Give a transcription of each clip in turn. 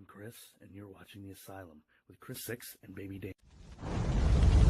I'm Chris, and you're watching The Asylum with Chris Six and Baby Dan.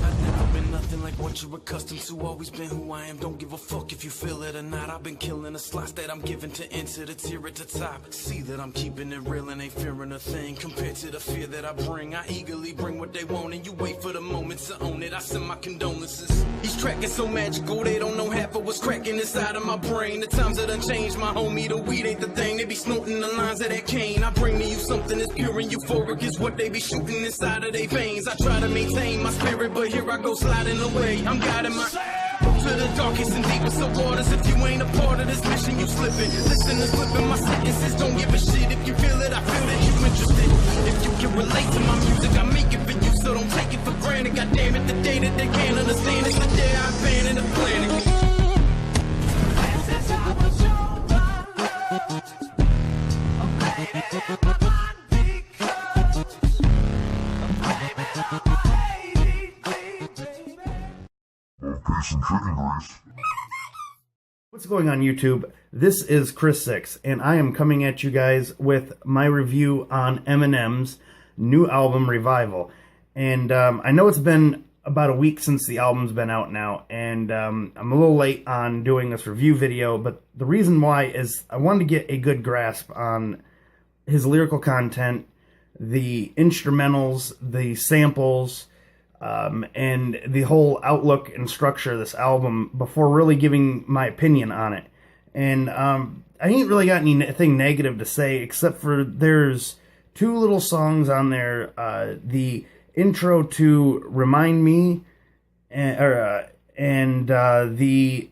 I've never been nothing like what you're accustomed to. Always been who I am. Don't give a fuck if you feel it or not. I've been killing the slots that I'm giving to enter the tier at the top. See that I'm keeping it real and ain't fearing a thing compared to the fear that I bring. I eagerly bring what they want, and you wait for the moment to own it. I send my condolences. These tracks are so magical, they don't know half of what's cracking inside of my brain. The times that done changed, my homie, the weed ain't the thing. They be snorting the lines of that cane. I bring to you something that's pure and euphoric is what they be shooting inside of their veins. I try to maintain my spirit, but here I go sliding away. I'm guiding my to the darkest and deepest of waters. If you ain't a part of this mission, you slipping. Listen to flipping my sentences. Don't give a shit if you feel it. I feel that you interested. If you can relate to my music, I make it for you, so don't take it for granted. God damn it, the day that they can't understand is the day I abandon the planet. This is how I show my love. I'm playing in my mind because I'm blaming on my What's going on, YouTube? This is Chris Six, and I am coming at you guys with my review on Eminem's new album, Revival. And I know it's been about a week since the album's been out now, and I'm a little late on doing this review video, but the reason why is I wanted to get a good grasp on his lyrical content, the instrumentals, the samples, and the whole outlook and structure of this album before really giving my opinion on it. And I ain't really got anything negative to say, except for there's two little songs on there, the intro to Remind Me, and the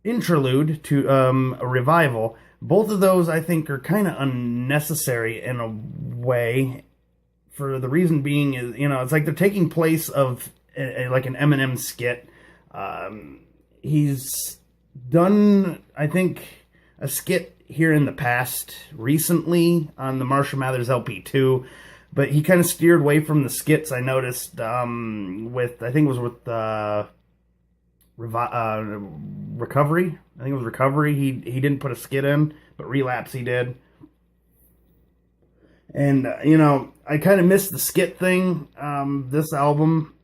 interlude to a Revival. Both of those I think are kind of unnecessary in a way. For the reason being is, you know, it's like they're taking place of like an Eminem skit. He's done, I think, a skit here in the past recently on the Marshall Mathers LP 2, but he kind of steered away from the skits. I noticed with, I think it was with Recovery. I think it was Recovery. He didn't put a skit in, but Relapse he did. And, you know, I kind of missed the skit thing, this album,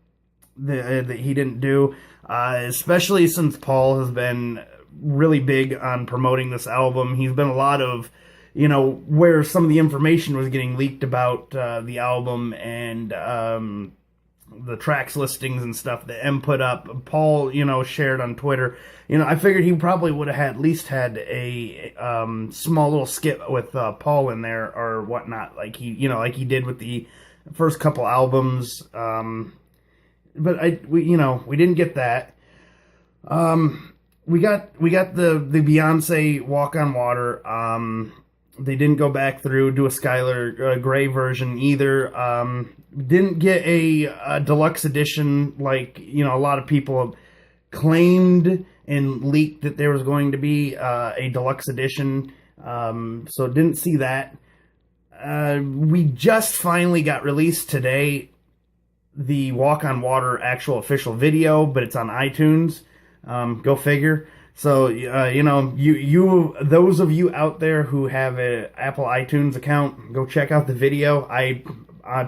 that he didn't do, especially since Paul has been really big on promoting this album. He's been a lot of, you know, where some of the information was getting leaked about the album and the tracks listings and stuff that M put up. Paul, you know, shared on Twitter. You know, I figured he probably would have at least had a small little skit with Paul in there or whatnot, like he, you know, like he did with the first couple albums. But we didn't get that. We got the Beyonce Walk on Water. They didn't go back through, do a Skylar Grey version either. Didn't get a deluxe edition like, you know, a lot of people have claimed and leaked that there was going to be a deluxe edition. So didn't see that. We just finally got released today the Walk on Water actual official video, but it's on iTunes. Go figure. So, you know, you those of you out there who have an Apple iTunes account, go check out the video. I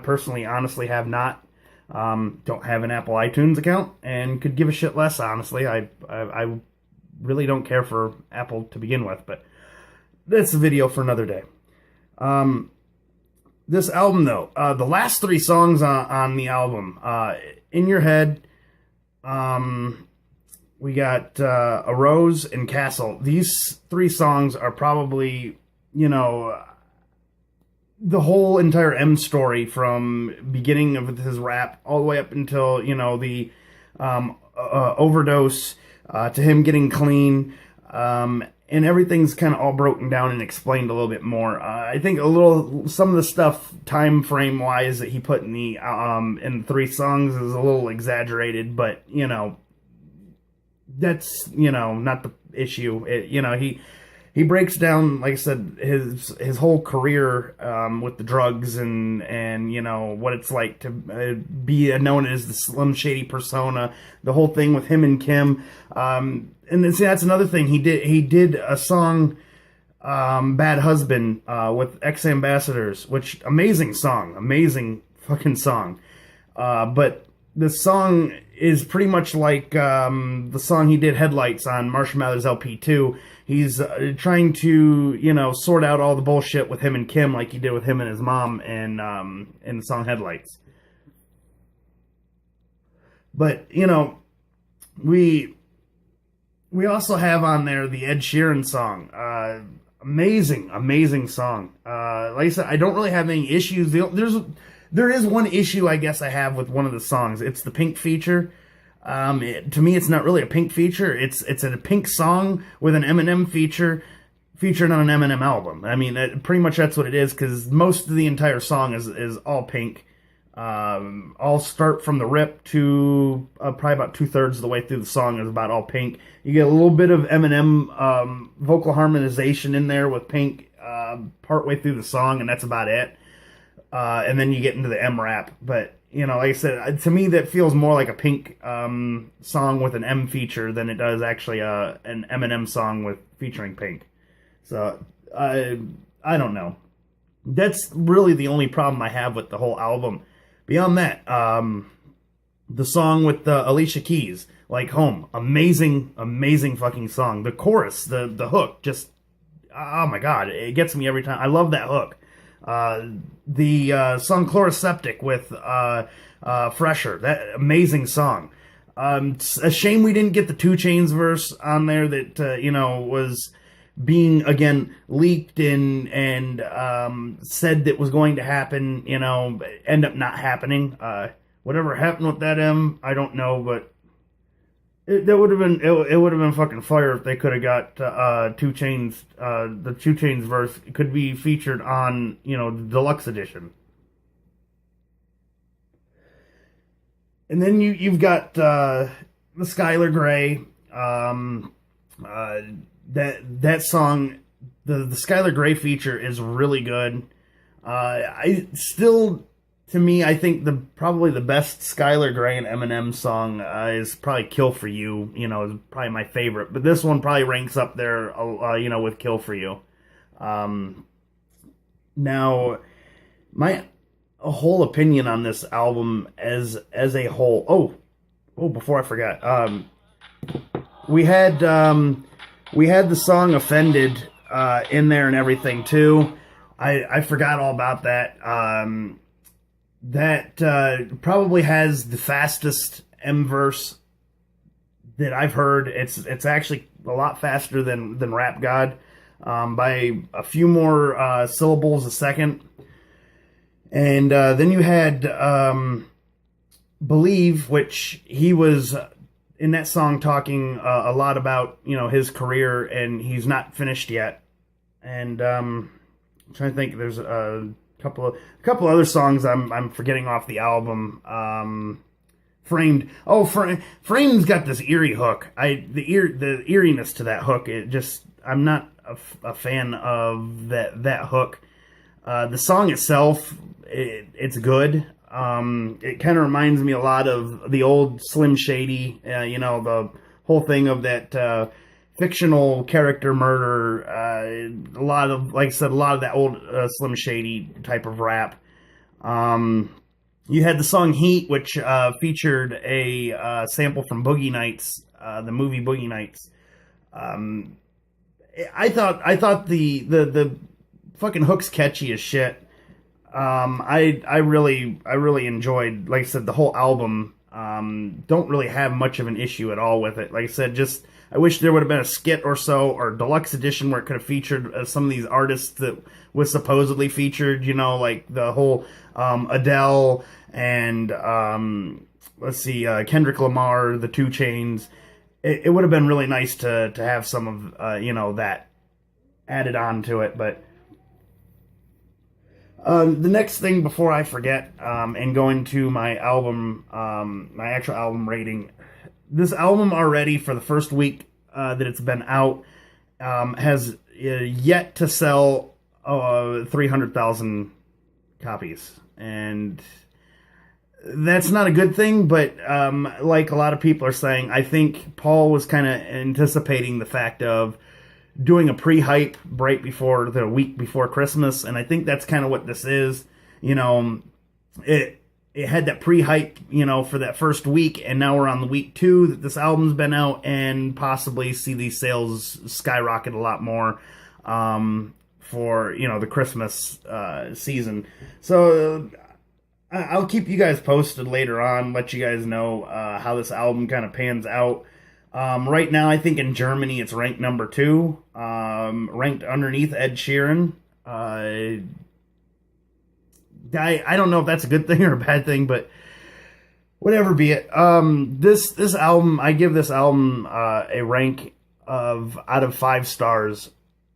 personally, honestly, have not. Don't have an Apple iTunes account and could give a shit less, honestly. I really don't care for Apple to begin with, but that's a video for another day. This album, though, the last three songs on the album, In Your Head, we got A Rose and Castle. These three songs are probably, you know, the whole entire M story from beginning of his rap all the way up until, you know, the overdose to him getting clean. And everything's kind of all broken down and explained a little bit more. I think some of the stuff time frame wise that he put in the three songs is a little exaggerated, but, you know, that's, you know, not the issue. You know, he breaks down, like I said, his whole career with the drugs and you know what it's like to be known as the Slim Shady persona. The whole thing with him and Kim, and then see that's another thing he did a song Bad Husband with Ex Ambassadors, which amazing fucking song. But the song is pretty much like the song he did Headlights on Marshall Mathers LP2. He's trying to, sort out all the bullshit with him and Kim like he did with him and his mom in the song Headlights. But, we also have on there the Ed Sheeran song. Amazing song. Like I said, I don't really have any issues. There is one issue I guess I have with one of the songs. It's the Pink feature. To me, it's not really a Pink feature. It's a Pink song with an Eminem feature featured on an Eminem album. I mean, pretty much that's what it is, because most of the entire song is all Pink. I'll start from the rip to probably about 2/3 of the way through the song is about all Pink. You get a little bit of Eminem vocal harmonization in there with Pink partway through the song, and that's about it. And then you get into the M rap. But, like I said, to me that feels more like a Pink song with an M feature than it does actually an Eminem song featuring Pink. So, I don't know. That's really the only problem I have with the whole album. Beyond that, the song with Alicia Keys, Like Home, amazing fucking song. The chorus, the hook, just, oh my god, it gets me every time. I love that hook. The song Chloroseptic with Fresher, that amazing song. It's a shame we didn't get the 2 Chainz verse on there that, was being, again, leaked and said that was going to happen, end up not happening. Whatever happened with that I don't know, but it would have been fucking fire if they could have got 2 Chainz, the 2 Chainz verse could be featured on, the deluxe edition. And then you've got the Skylar Grey, that song, the Skylar Grey feature is really good. I think probably the best Skylar Grey and Eminem song is probably Kill For You, is probably my favorite. But this one probably ranks up there, with Kill For You. Now, my whole opinion on this album as a whole. Oh, before I forget, we had the song Offended in there and everything too. I forgot all about that. That probably has the fastest M verse that I've heard. It's actually a lot faster than Rap God, by a few more syllables a second. And then you had Believe, which he was in that song talking a lot about, his career, and he's not finished yet. And I'm trying to think, there's a couple other songs I'm forgetting off the album. Framed. Oh, Framed's got this eerie hook. The eeriness to that hook. I'm not a fan of that hook. The song itself, it's good. It kind of reminds me a lot of the old Slim Shady, the whole thing of that fictional character murder. A lot of, like I said, a lot of that old Slim Shady type of rap. You had the song Heat, which featured a sample from Boogie Nights, the movie Boogie Nights. I thought the fucking hook's catchy as shit. I really enjoyed, like I said, the whole album. Don't really have much of an issue at all with it. Like I said, just I wish there would have been a skit or so, or deluxe edition where it could have featured some of these artists that was supposedly featured. Like the whole Adele and Kendrick Lamar, the 2 Chainz. It would have been really nice to have some of that added on to it, but. The next thing before I forget, and going to my album, my actual album rating, this album already for the first week that it's been out has yet to sell 300,000 copies, and that's not a good thing. But like a lot of people are saying, I think Paul was kind of anticipating the fact of doing a pre-hype right before the week before Christmas, and I think that's kind of what this is. You know, it had that pre-hype, you know, for that first week, and now we're on the week 2 that this album's been out, and possibly see these sales skyrocket a lot more for, you know, the Christmas season. So I'll keep you guys posted later on, let you guys know how this album kind of pans out. Right now, I think in Germany it's ranked number 2, ranked underneath Ed Sheeran. I don't know if that's a good thing or a bad thing, but whatever be it. This album, I give this album a rank of out of 5 stars.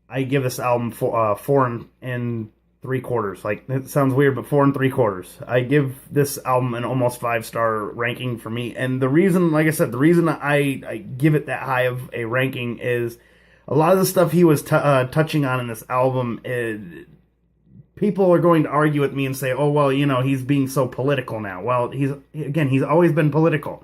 I give this album 4 3/4. Like, it sounds weird, but 4 3/4. I give this album an almost 5-star ranking for me, and the reason, like I said, the reason I give it that high of a ranking is a lot of the stuff he was touching on in this album. People are going to argue with me and say, "Oh, well, you know, he's being so political now." Well, he's always been political.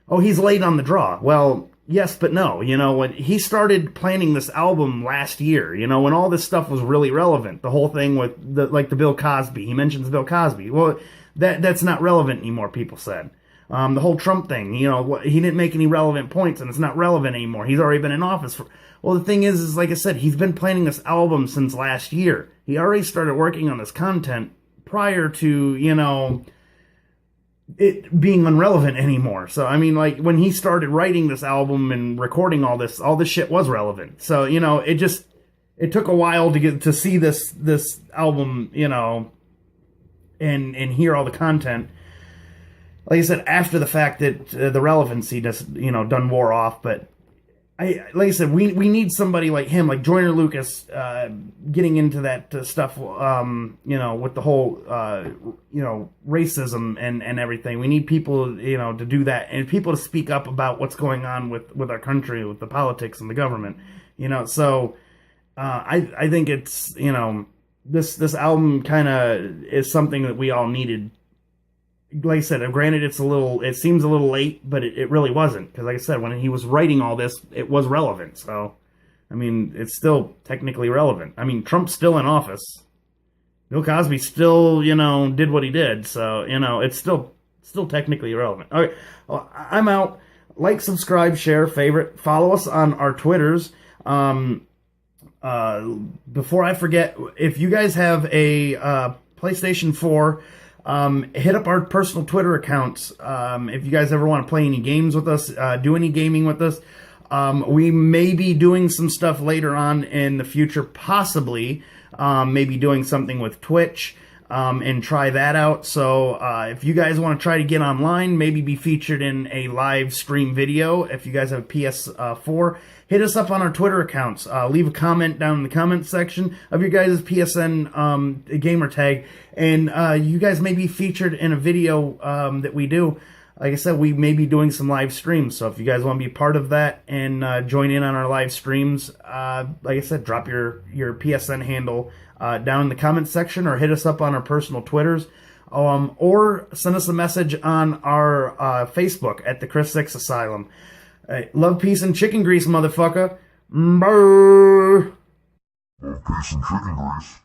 Oh, he's late on the draw. Well, yes, but no. You know, when he started planning this album last year, you know, when all this stuff was really relevant, the whole thing with the Bill Cosby, he mentions Bill Cosby. Well, that's not relevant anymore, people said. The whole Trump thing, you know, he didn't make any relevant points, and it's not relevant anymore. He's already been in office for... Well, the thing is like I said, he's been planning this album since last year. He already started working on this content prior to, you know, it being unrelevant anymore. So, I mean, like, when he started writing this album and recording all this shit was relevant. So, you know, it took a while to get to see this album, you know, and hear all the content. Like I said, after the fact that the relevancy just, you know, done wore off. But like I said, we need somebody like him, like Joyner Lucas, getting into that stuff, you know, with the whole, you know, racism and everything. We need people, you know, to do that, and people to speak up about what's going on with our country, with the politics and the government, you know. So I think it's, you know, this album kind of is something that we all needed. Like I said, granted, it seems a little late, but it really wasn't. Because like I said, when he was writing all this, it was relevant. So, I mean, it's still technically relevant. I mean, Trump's still in office. Bill Cosby still, you know, did what he did. So, you know, it's still technically relevant. All right, well, I'm out. Like, subscribe, share, favorite. Follow us on our Twitters. Before I forget, if you guys have a PlayStation 4... hit up our personal Twitter accounts. If you guys ever want to play any games with us, do any gaming with us. We may be doing some stuff later on in the future, possibly. Maybe doing something with Twitch, and try that out. So, if you guys want to try to get online, maybe be featured in a live stream video. If you guys have a PS4, hit us up on our Twitter accounts. Leave a comment down in the comment section of your guys' PSN gamer tag, and you guys may be featured in a video that we do. Like I said, we may be doing some live streams, so if you guys want to be part of that and join in on our live streams, like I said, drop your PSN handle down in the comment section, or hit us up on our personal Twitters, or send us a message on our Facebook at the Chris Six Asylum. Love, peace, and chicken grease, motherfucker. Brr. Love, peace, and chicken grease.